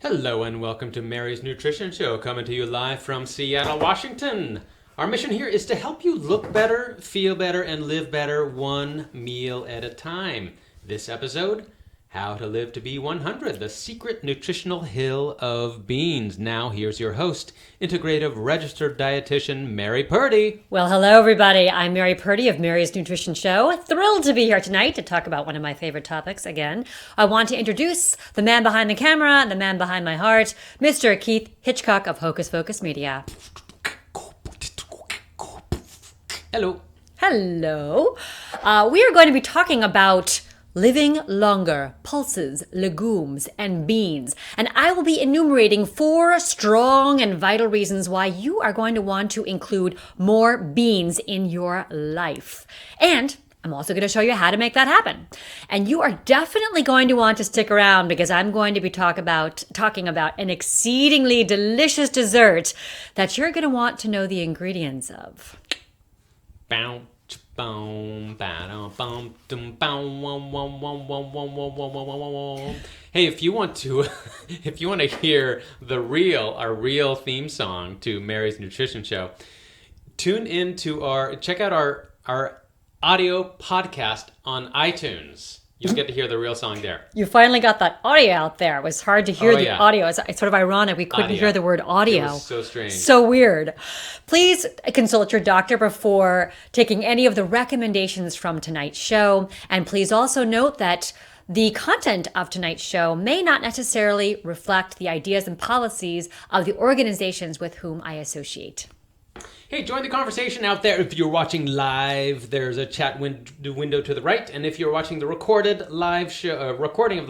Hello and welcome to Mary's Nutrition Show, coming to you live from Seattle, Washington. Our mission here is to help you look better, feel better, and live better one meal at a time. This episode, How to Live to Be 100, the secret nutritional hill of beans. Now here's your host, integrative registered dietitian Mary Purdy. Well, hello everybody. I'm Mary Purdy of Mary's Nutrition Show. Thrilled to be here tonight to talk about one of my favorite topics again. I want to introduce the man behind the camera and the man behind my heart, Mr. Keith Hitchcock of Hocus Pocus Media. Hello. Hello. We are going to be talking about living longer, pulses, legumes, and beans. And I will be enumerating 4 strong and vital reasons why you are going to want to include more beans in your life. And I'm also going to show you how to make that happen. And you are definitely going to want to stick around because I'm going to be talking about an exceedingly delicious dessert that you're going to want to know the ingredients of. Hey, if you want to hear our real theme song to Mary's Nutrition Show, tune in to check out our audio podcast on iTunes. You'll get to hear the real song there. You finally got that audio out there. It was hard to hear the audio. It's sort of ironic. We couldn't hear the word audio. It was so strange. So weird. Please consult your doctor before taking any of the recommendations from tonight's show. And please also note that the content of tonight's show may not necessarily reflect the ideas and policies of the organizations with whom I associate. Hey, join the conversation out there. If you're watching live, there's a chat window to the right. And if you're watching the recording of the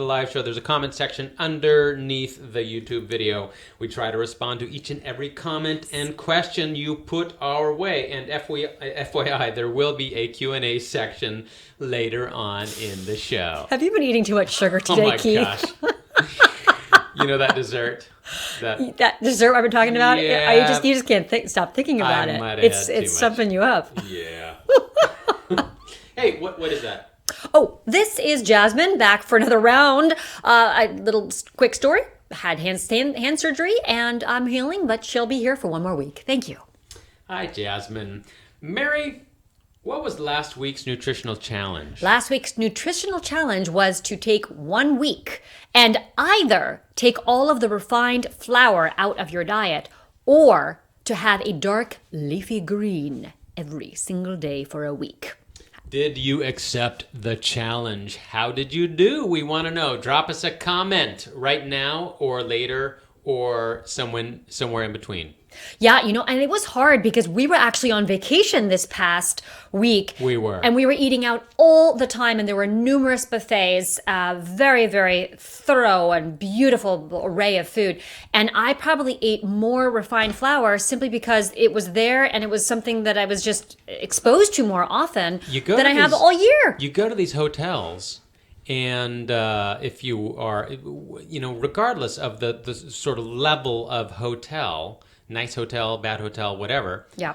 live show, there's a comment section underneath the YouTube video. We try to respond to each and every comment and question you put our way. And FYI, there will be a Q&A section later on in the show. Have you been eating too much sugar today, Keith? Oh my gosh. You know that dessert? That dessert I've been talking about? Yeah. You just can't stop thinking about it. It's stumping you up. Yeah. Hey, what is that? Oh, this is Jasmine back for another round. A little quick story. Had hand surgery and I'm healing, but she'll be here for one more week. Thank you. Hi, Jasmine. Mary, what was last week's nutritional challenge? Last week's nutritional challenge was to take 1 week and either take all of the refined flour out of your diet or to have a dark leafy green every single day for a week. Did you accept the challenge? How did you do? We want to know. Drop us a comment right now or later or somewhere in between. Yeah, and it was hard because we were actually on vacation this past week. We were. And we were eating out all the time, and there were numerous buffets, very, very thorough and beautiful array of food. And I probably ate more refined flour simply because it was there and it was something that I was just exposed to more often than I have all year. You go to these hotels, and if you are, regardless of the sort of level of hotel, nice hotel, bad hotel, whatever. Yeah.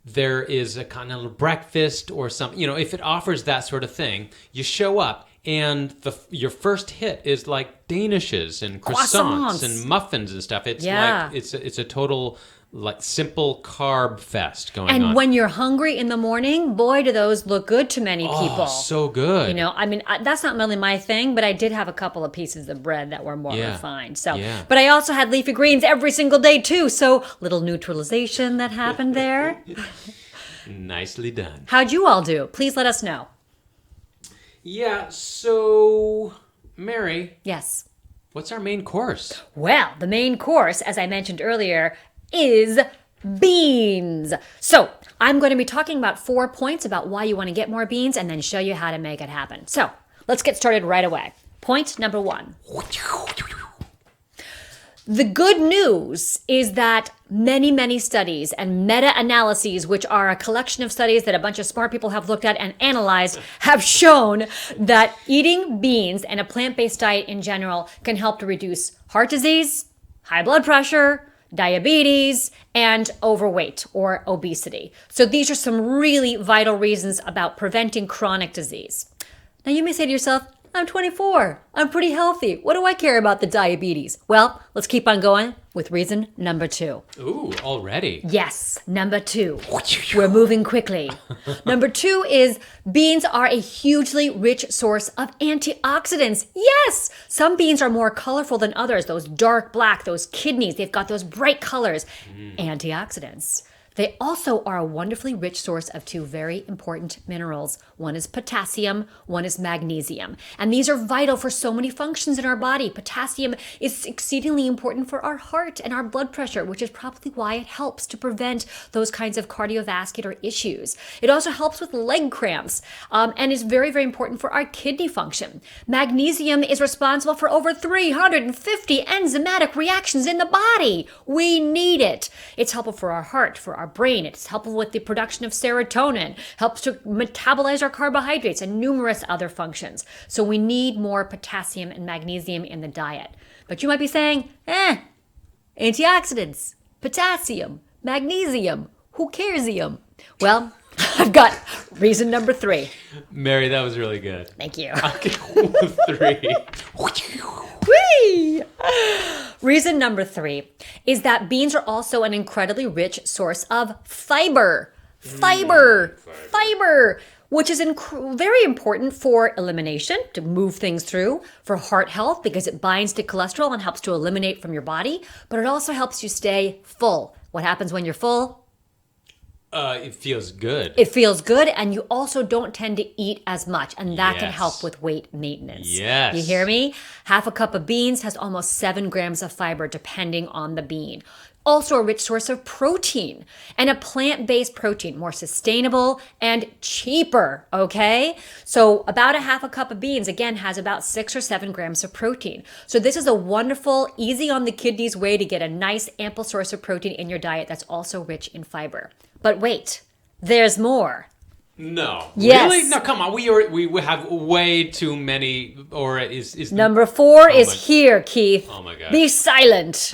There is a continental breakfast or something. If it offers that sort of thing, you show up and your first hit is like danishes and croissants and muffins and stuff. It's like it's a total like simple carb fest going on. And when you're hungry in the morning, boy, do those look good to many people. Oh, so good. That's not really my thing, but I did have a couple of pieces of bread that were more refined. So, yeah. But I also had leafy greens every single day too. So little neutralization that happened there. Nicely done. How'd you all do? Please let us know. Yeah, so Mary. Yes. What's our main course? Well, the main course, as I mentioned earlier, is beans. So I'm going to be talking about 4 points about why you want to get more beans and then show you how to make it happen. So let's get started right away. Point number 1. The good news is that many, many studies and meta-analyses, which are a collection of studies that a bunch of smart people have looked at and analyzed, have shown that eating beans and a plant-based diet in general can help to reduce heart disease, high blood pressure, diabetes, and overweight or obesity. So these are some really vital reasons about preventing chronic disease. Now you may say to yourself, I'm 24. I'm pretty healthy. What do I care about the diabetes? Well, let's keep on going with reason number 2. Ooh, already. Yes, number 2. We're moving quickly. Number 2 is beans are a hugely rich source of antioxidants. Yes, some beans are more colorful than others. Those dark black, those kidneys, they've got those bright colors. Antioxidants. They also are a wonderfully rich source of 2 very important minerals. One is potassium, one is magnesium. And these are vital for so many functions in our body. Potassium is exceedingly important for our heart and our blood pressure, which is probably why it helps to prevent those kinds of cardiovascular issues. It also helps with leg cramps and is very, very important for our kidney function. Magnesium is responsible for over 350 enzymatic reactions in the body. We need it. It's helpful for our heart, for our brain. It's helpful with the production of serotonin, helps to metabolize our carbohydrates and numerous other functions. So we need more potassium and magnesium in the diet. But you might be saying, antioxidants, potassium, magnesium, who cares-ium? Well, I've got reason number 3. Mary, that was really good. Thank you. I'll give 3. Whee! Reason number 3 is that beans are also an incredibly rich source of fiber. Fiber, which is very important for elimination, to move things through, for heart health, because it binds to cholesterol and helps to eliminate from your body, but it also helps you stay full. What happens when you're full? It feels good. It feels good, and you also don't tend to eat as much, and that can Yes. help with weight maintenance. Yes. You hear me? Half a cup of beans has almost 7 grams of fiber, depending on the bean. Also a rich source of protein, and a plant-based protein, more sustainable and cheaper, okay? So about a half a cup of beans, again, has about 6 or 7 grams of protein. So this is a wonderful, easy on the kidneys way to get a nice, ample source of protein in your diet that's also rich in fiber. But wait, there's more. No. Yes. Really? No, come on. We have way too many. Or is Number 4 Oh is my- here, Keith. Oh my God. Be silent.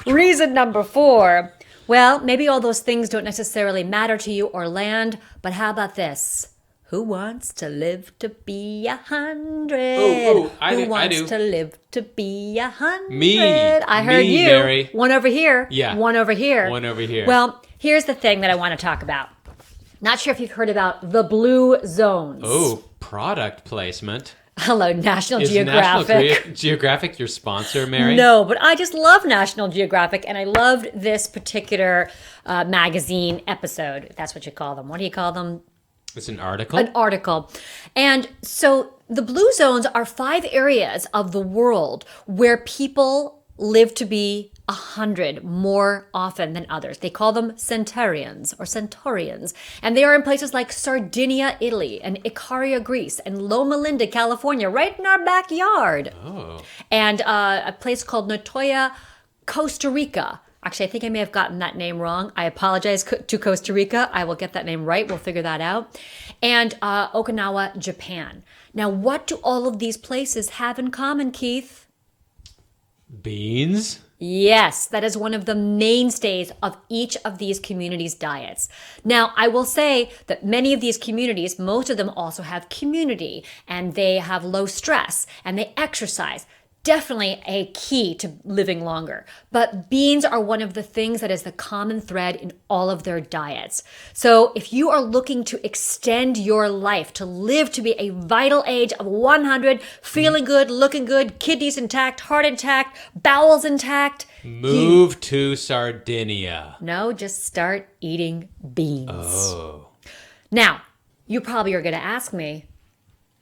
Reason number 4. Well, maybe all those things don't necessarily matter to you or land, but how about this? Who wants to live to be 100? Ooh, I Who do, wants I do. to live to be 100? Me. I heard Me, you. Mary. One over here. Yeah. One over here. One over here. Well, here's the thing that I want to talk about. Not sure if you've heard about the blue zones. Oh, product placement. Hello, National Is Geographic. National Geographic your sponsor, Mary? No, but I just love National Geographic, and I loved this particular magazine episode, if that's what you call them. What do you call them? It's an article. An article. And so the blue zones are 5 areas of the world where people live to be 100 more often than others. They call them centurions or centaurians. And they are in places like Sardinia, Italy, and Icaria, Greece, and Loma Linda, California, right in our backyard. Oh. And a place called Notoya, Costa Rica. Actually, I think I may have gotten that name wrong. I apologize to Costa Rica. I will get that name right. We'll figure that out. And Okinawa, Japan. Now, what do all of these places have in common, Keith? Beans? Yes, that is one of the mainstays of each of these communities' diets. Now, I will say that many of these communities, most of them also have community, and they have low stress, and they exercise. Definitely a key to living longer. But beans are one of the things that is the common thread in all of their diets. So if you are looking to extend your life, to live to be a vital age of 100, feeling good, looking good, kidneys intact, heart intact, bowels intact. Move to Sardinia. No, just start eating beans. Oh. Now, you probably are going to ask me,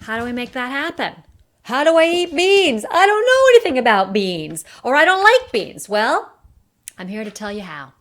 how do we make that happen? How do I eat beans? I don't know anything about beans, or I don't like beans. Well, I'm here to tell you how.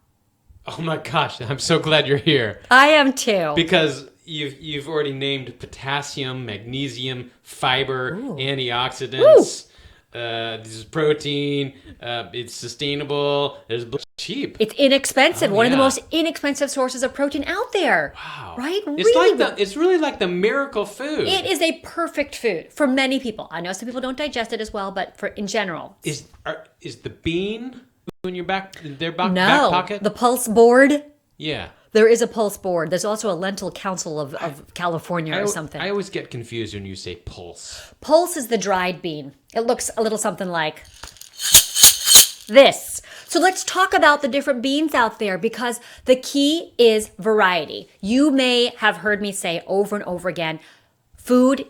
Oh my gosh, I'm so glad you're here. I am too. Because you've already named potassium, magnesium, fiber, antioxidants. This is protein. It's sustainable. It's cheap. It's inexpensive. Oh, One of the yeah. most inexpensive sources of protein out there. Wow. Right? It's really like the miracle food. It is a perfect food for many people. I know some people don't digest it as well, but in general. Is the bean in your back No, back pocket? the pulse board. Yeah. There is a pulse board. There's also a lentil council of California or something. I always get confused when you say pulse. Pulse is the dried bean. It looks a little something like this. So let's talk about the different beans out there, because the key is variety. You may have heard me say over and over again, food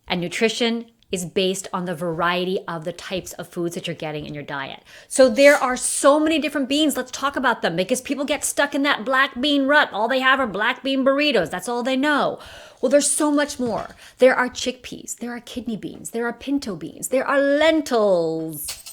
and nutrition is based on the variety of the types of foods that you're getting in your diet. So there are so many different beans. Let's talk about them, because people get stuck in that black bean rut. All they have are black bean burritos. That's all they know. Well, there's so much more. There are chickpeas. There are kidney beans. There are pinto beans. There are lentils.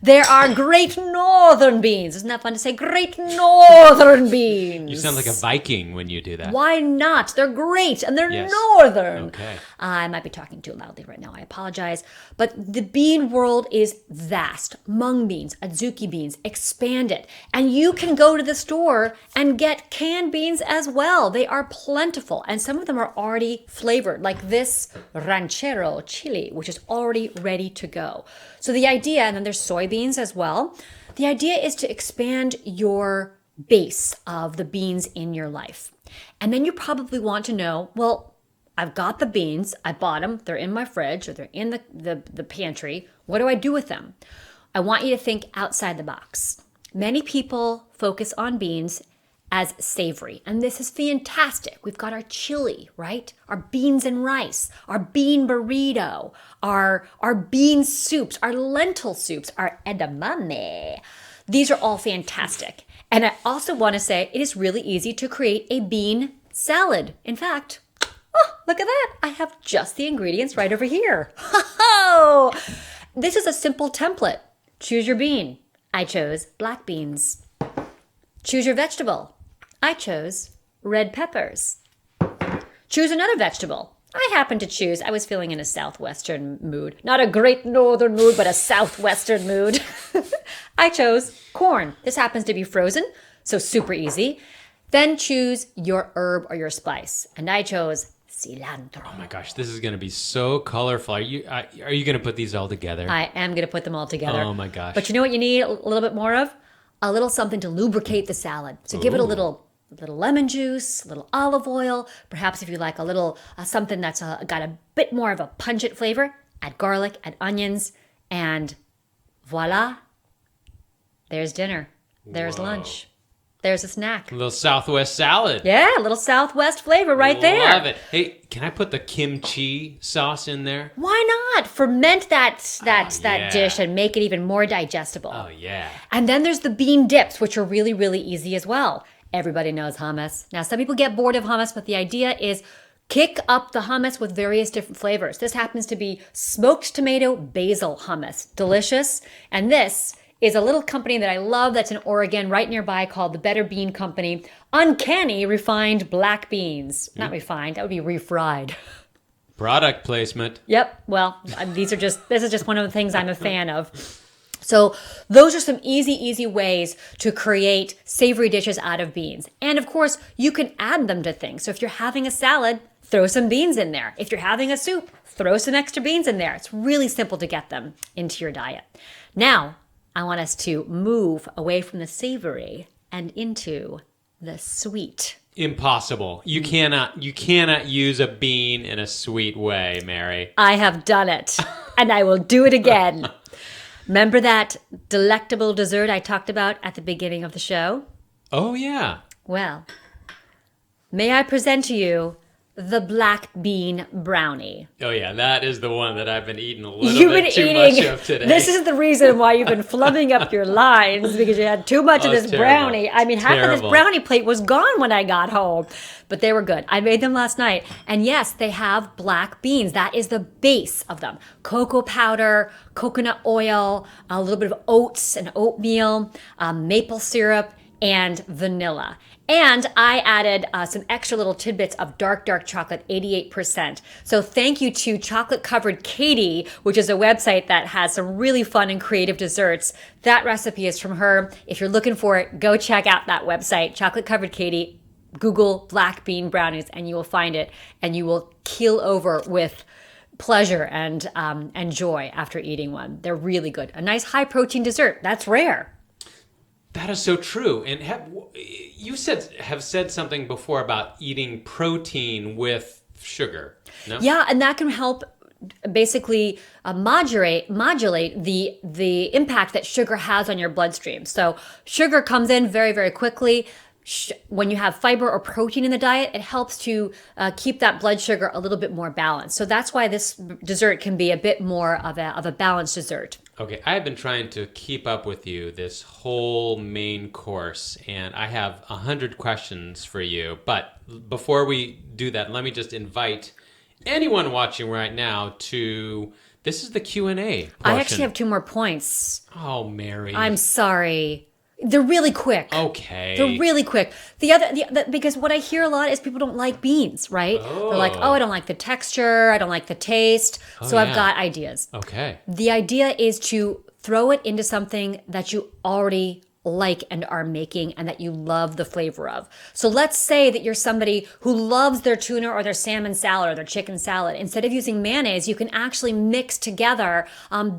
There are Great Northern beans. Isn't that fun to say? Great Northern beans. You sound like a Viking when you do that. Why not? They're great, and they're Yes. northern. Okay. I might be talking too loudly right now. I apologize. But the bean world is vast. Mung beans, adzuki beans, expand it. And you can go to the store and get canned beans as well. They are plentiful. And some of them are already flavored, like this ranchero chili, which is already ready to go. So the idea, and then there's soybeans as well. The idea is to expand your base of the beans in your life. And then you probably want to know, well, I've got the beans, I bought them, they're in my fridge, or they're in the pantry. What do I do with them? I want you to think outside the box. Many people focus on beans as savory, and this is fantastic. We've got our chili, right? Our beans and rice, our bean burrito, our bean soups, our lentil soups, our edamame. These are all fantastic. And I also want to say it is really easy to create a bean salad. In fact, oh, look at that. I have just the ingredients right over here. This is a simple template. Choose your bean. I chose black beans. Choose your vegetable. I chose red peppers. Choose another vegetable. I was feeling in a southwestern mood. Not a great northern mood, but a southwestern mood. I chose corn. This happens to be frozen, so super easy. Then choose your herb or your spice. And I chose cilantro. Oh my gosh, this is going to be so colorful. Are you going to put these all together? I am going to put them all together. Oh my gosh. But you know what you need a little bit more of? A little something to lubricate the salad. So give it a little lemon juice, a little olive oil. Perhaps if you like a little something that's got a bit more of a pungent flavor, add garlic, add onions, and voila, there's dinner. There's lunch. There's a snack. A little Southwest salad. Yeah, a little Southwest flavor right there. Love it. Hey, can I put the kimchi sauce in there? Why not? Ferment that yeah. dish and make it even more digestible. Oh, yeah. And then there's the bean dips, which are really, really easy as well. Everybody knows hummus. Now, some people get bored of hummus, but the idea is kick up the hummus with various different flavors. This happens to be smoked tomato basil hummus. Delicious. And this is a little company that I love that's in Oregon, right nearby, called the Better Bean Company. Uncanny refined black beans. Not refined, that would be refried. Product placement. Yep. Well, this is just one of the things I'm a fan of. So those are some easy ways to create savory dishes out of beans. And of course, you can add them to things. So if you're having a salad, throw some beans in there. If you're having a soup, throw some extra beans in there. It's really simple to get them into your diet. Now, I want us to move away from the savory and into the sweet. Impossible. You cannot use a bean in a sweet way, Mary. I have done it, and I will do it again. Remember that delectable dessert I talked about at the beginning of the show? Oh, yeah. Well, may I present to you the black bean brownie. Oh, yeah, that is the one that I've been eating a little bit too much of today. This is the reason why you've been flubbing up your lines, because you had too much of this terrible. brownie. I mean, half of this Terrible. brownie plate was gone when I got home. But they were good. I made them last night. And yes, they have black beans. That is the base of them. Cocoa powder, coconut oil, a little bit of oats and oatmeal, maple syrup, and vanilla. And I added some extra little tidbits of dark chocolate, 88%. So thank you to Chocolate Covered Katie, which is a website that has some really fun and creative desserts. That recipe is from her. If you're looking for it, go check out that website, Chocolate Covered Katie. Google black bean brownies and you will find it, and you will keel over with pleasure and joy after eating one. They're really good. A nice high protein dessert. That's rare. That is so true. And you have said something before about eating protein with sugar. No? Yeah, and that can help basically modulate the impact that sugar has on your bloodstream. So sugar comes in very, very quickly. When you have fiber or protein in the diet, it helps to keep that blood sugar a little bit more balanced. So that's why this dessert can be a bit more of a balanced dessert. Okay, I have been trying to keep up with you this whole main course, and I have 100 questions for you. But before we do that, let me just invite anyone watching right now to... This is the Q&A portion. I actually have 2 more points. Oh, Mary. I'm sorry. They're really quick. Okay. They're really quick. Because what I hear a lot is people don't like beans, right? Oh. They're like, I don't like the texture. I don't like the taste. So I've got ideas. Okay. The idea is to throw it into something that you already like and are making and that you love the flavor of. So let's say that you're somebody who loves their tuna or their salmon salad or their chicken salad. Instead of using mayonnaise, you can actually mix together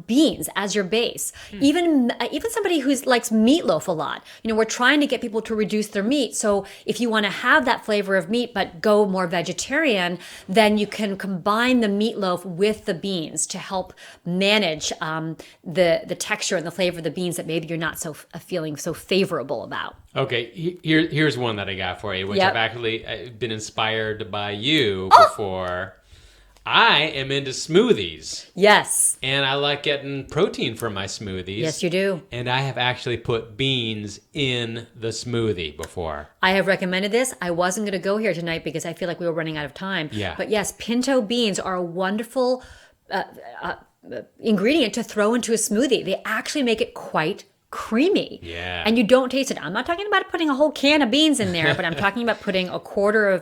beans as your base. Even somebody who likes meatloaf a lot. We're trying to get people to reduce their meat. So if you want to have that flavor of meat but go more vegetarian, then you can combine the meatloaf with the beans to help manage the texture and the flavor of the beans that maybe you're not feeling so favorable about. Okay, here's one that I got for you, which Yep. I've actually been inspired by you before. I am into smoothies. Yes. And I like getting protein from my smoothies. Yes, you do. And I have actually put beans in the smoothie before. I have recommended this. I wasn't going to go here tonight because I feel like we were running out of time. Yeah. But yes, pinto beans are a wonderful ingredient to throw into a smoothie. They actually make it quite creamy. Yeah. And you don't taste it. I'm not talking about putting a whole can of beans in there, but I'm talking about putting a quarter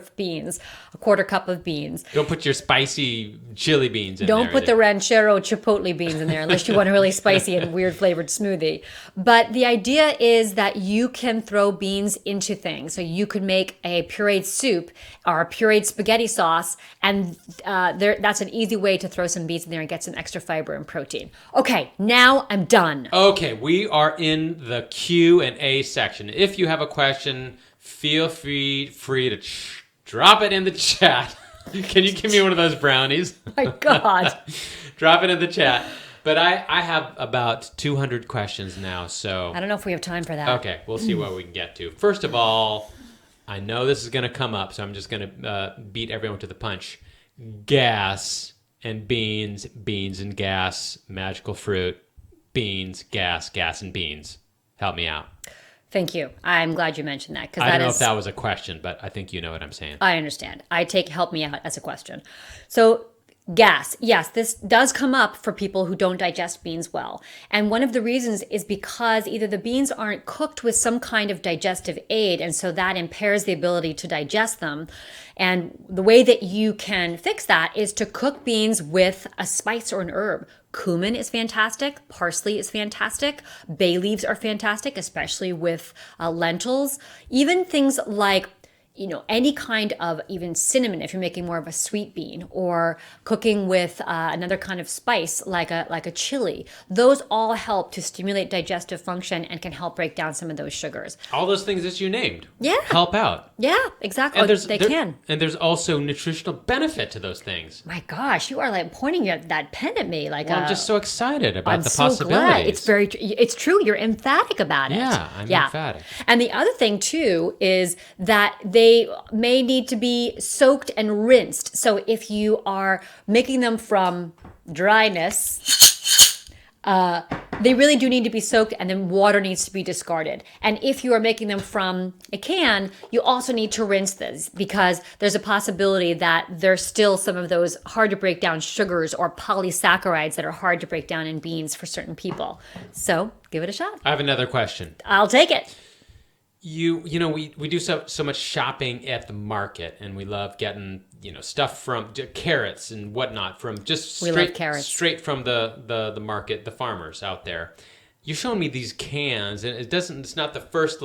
cup of beans. Don't put your spicy chili beans in there. Don't put the ranchero chipotle beans in there unless you want a really spicy and weird flavored smoothie. But the idea is that you can throw beans into things. So you could make a pureed soup or a pureed spaghetti sauce, and that's an easy way to throw some beans in there and get some extra fiber and protein. Okay, now I'm done. Okay, we are in the Q&A section. If you have a question, feel free to drop it in the chat. Can you give me one of those brownies? My God. Drop it in the chat. But I have about 200 questions now, so... I don't know if we have time for that. Okay, we'll see what we can get to. First of all, I know this is going to come up, so I'm just going to beat everyone to the punch. Gas and beans, beans and gas, magical fruit, beans, gas and beans. Help me out. Thank you. I'm glad you mentioned that. I don't know if that was a question, but I think you know what I'm saying. I understand. I take help me out as a question. So gas. Yes, this does come up for people who don't digest beans well. And one of the reasons is because either the beans aren't cooked with some kind of digestive aid, and so that impairs the ability to digest them. And the way that you can fix that is to cook beans with a spice or an herb. Cumin is fantastic. Parsley is fantastic. Bay leaves are fantastic, especially with lentils. Even things like any kind of even cinnamon, if you're making more of a sweet bean, or cooking with another kind of spice like a chili. Those all help to stimulate digestive function and can help break down some of those sugars. All those things that you named. Yeah. Help out. Yeah, exactly. And They can. And there's also nutritional benefit to those things. My gosh, you are like pointing that pen at me like. Well, I'm just so excited about the so possibilities. Glad. It's true. You're emphatic about it. Yeah, I'm emphatic. And the other thing too is that they may need to be soaked and rinsed. So if you are making them from dryness, they really do need to be soaked, and then water needs to be discarded. And if you are making them from a can, you also need to rinse this, because there's a possibility that there's still some of those hard to break down sugars or polysaccharides that are hard to break down in beans for certain people. So give it a shot. I have another question. I'll take it. We do so much shopping at the market, and we love getting stuff from carrots and whatnot from just straight from the market, the farmers out there. You're showing me these cans, and it's not the first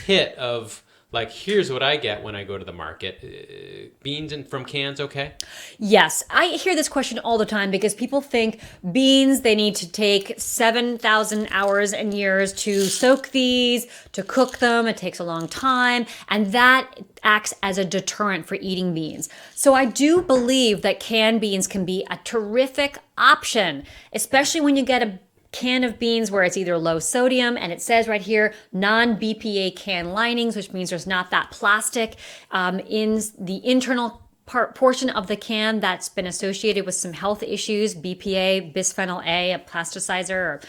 hit of Like, here's what I get when I go to the market. Beans from cans, okay? Yes, I hear this question all the time because people think beans, they need to take 7,000 hours and years to soak these, to cook them. It takes a long time, and that acts as a deterrent for eating beans. So I do believe that canned beans can be a terrific option, especially when you get a can of beans where it's either low sodium, and it says right here non-BPA can linings, which means there's not that plastic in the internal portion of the can that's been associated with some health issues, BPA, bisphenol A, a plasticizer.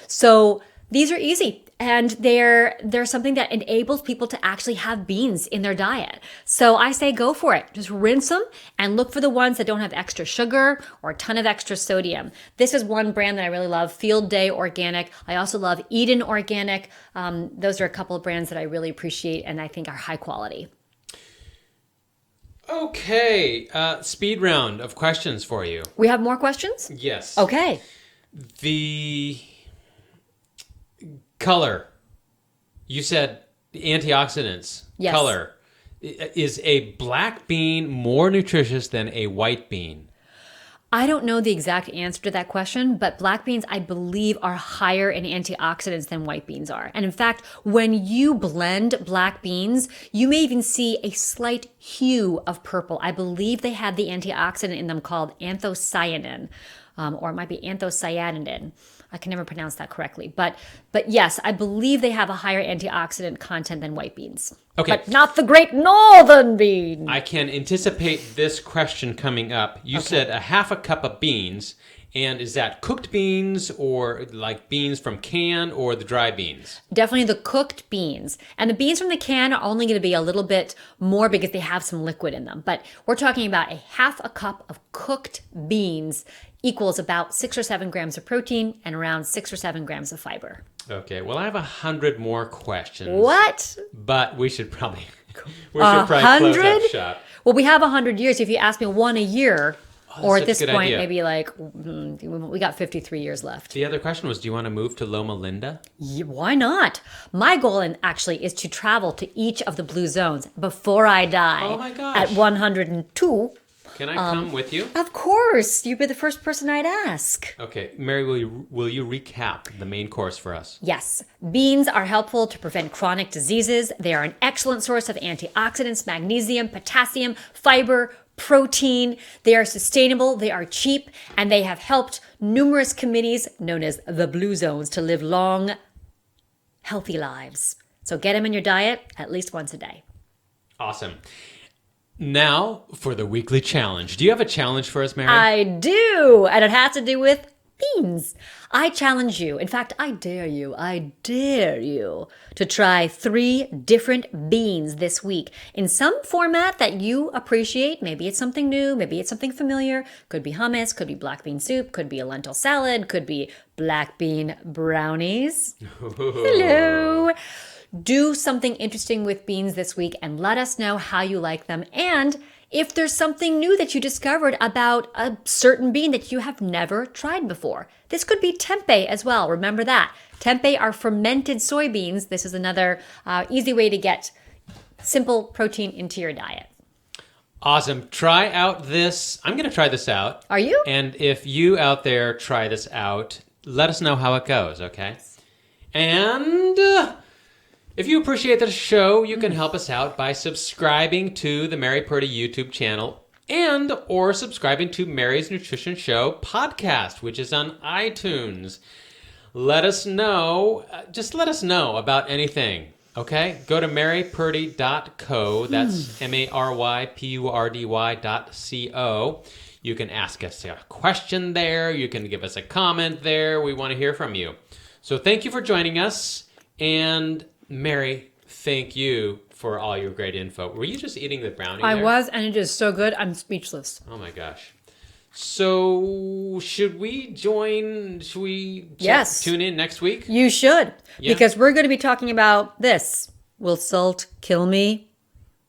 So these are easy, and they're something that enables people to actually have beans in their diet. So I say go for it. Just rinse them and look for the ones that don't have extra sugar or a ton of extra sodium. This is one brand that I really love, Field Day Organic. I also love Eden Organic. Those are a couple of brands that I really appreciate and I think are high quality. Okay, speed round of questions for you. We have more questions? Yes. Okay. The color. You said antioxidants. Yes. Color. Is a black bean more nutritious than a white bean? I don't know the exact answer to that question, but black beans, I believe, are higher in antioxidants than white beans are. And in fact, when you blend black beans, you may even see a slight hue of purple. I believe they have the antioxidant in them called anthocyanin, or it might be anthocyanidin. I can never pronounce that correctly. But yes, I believe they have a higher antioxidant content than white beans. Okay. But not the great northern bean. I can anticipate this question coming up. You said a half a cup of beans, and is that cooked beans or like beans from can or the dry beans? Definitely the cooked beans. And the beans from the can are only going to be a little bit more because they have some liquid in them. But we're talking about a half a cup of cooked beans equals about 6 or 7 grams of protein and around 6 or 7 grams of fiber. Okay, well, I have 100 more questions. What? But we should probably close up shop. Well, we have 100 years. If you ask me one a year, or at such a this good point, idea. maybe like, we got 53 years left. The other question was, do you want to move to Loma Linda? Why not? My goal actually is to travel to each of the blue zones before I die. Oh my gosh. At 102. Can I come with you? Of course. You'd be the first person I'd ask. Okay, Mary, will you recap the main course for us? Yes. Beans are helpful to prevent chronic diseases. They are an excellent source of antioxidants, magnesium, potassium, fiber, protein. They are sustainable, they are cheap, and they have helped numerous communities known as the Blue Zones to live long, healthy lives. So get them in your diet at least once a day. Awesome. Now for the weekly challenge. Do you have a challenge for us, Mary? I do, and it has to do with beans. I challenge you. In fact, I dare you to try 3 different beans this week in some format that you appreciate. Maybe it's something new, maybe it's something familiar. Could be hummus, could be black bean soup, could be a lentil salad, could be black bean brownies. Hello. Do something interesting with beans this week and let us know how you like them, and if there's something new that you discovered about a certain bean that you have never tried before. This could be tempeh as well. Remember that. Tempeh are fermented soybeans. This is another easy way to get simple protein into your diet. Awesome. Try out this. I'm going to try this out. Are you? And if you out there try this out, let us know how it goes, okay? And if you appreciate the show, you can help us out by subscribing to the Mary Purdy YouTube channel or subscribing to Mary's Nutrition Show podcast, which is on iTunes. Let us know. Just let us know about anything, okay? Go to marypurdy.co. That's marypurdy.co. You can ask us a question there. You can give us a comment there. We want to hear from you. So thank you for joining us. And Mary, thank you for all your great info. Were you just eating the brownie I there? was, and it is so good. I'm speechless. Oh my gosh. So should we Yes. tune in next week? You should, Yeah. because we're going to be talking about this. Will salt kill me?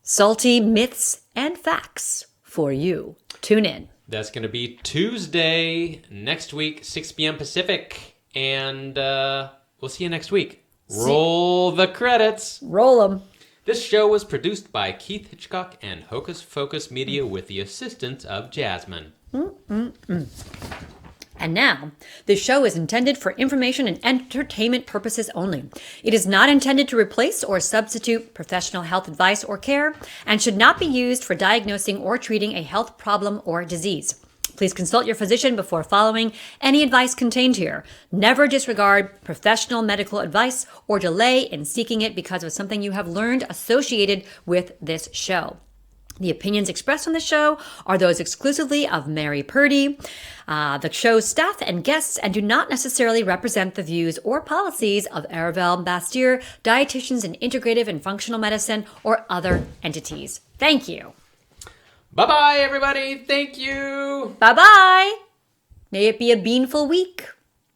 Salty myths and facts for you. Tune in. That's going to be Tuesday next week, 6 p.m. Pacific. And we'll see you next week. Roll the credits. Roll them. This show was produced by Keith Hitchcock and Hocus Focus Media with the assistance of Jasmine. And now, this show is intended for information and entertainment purposes only. It is not intended to replace or substitute professional health advice or care and should not be used for diagnosing or treating a health problem or disease. Please consult your physician before following any advice contained here. Never disregard professional medical advice or delay in seeking it because of something you have learned associated with this show. The opinions expressed on the show are those exclusively of Mary Purdy, the show's staff and guests, and do not necessarily represent the views or policies of Aravel Bastyr, dietitians in integrative and functional medicine, or other entities. Thank you. Bye-bye, everybody. Thank you. Bye-bye. May it be a beanful week.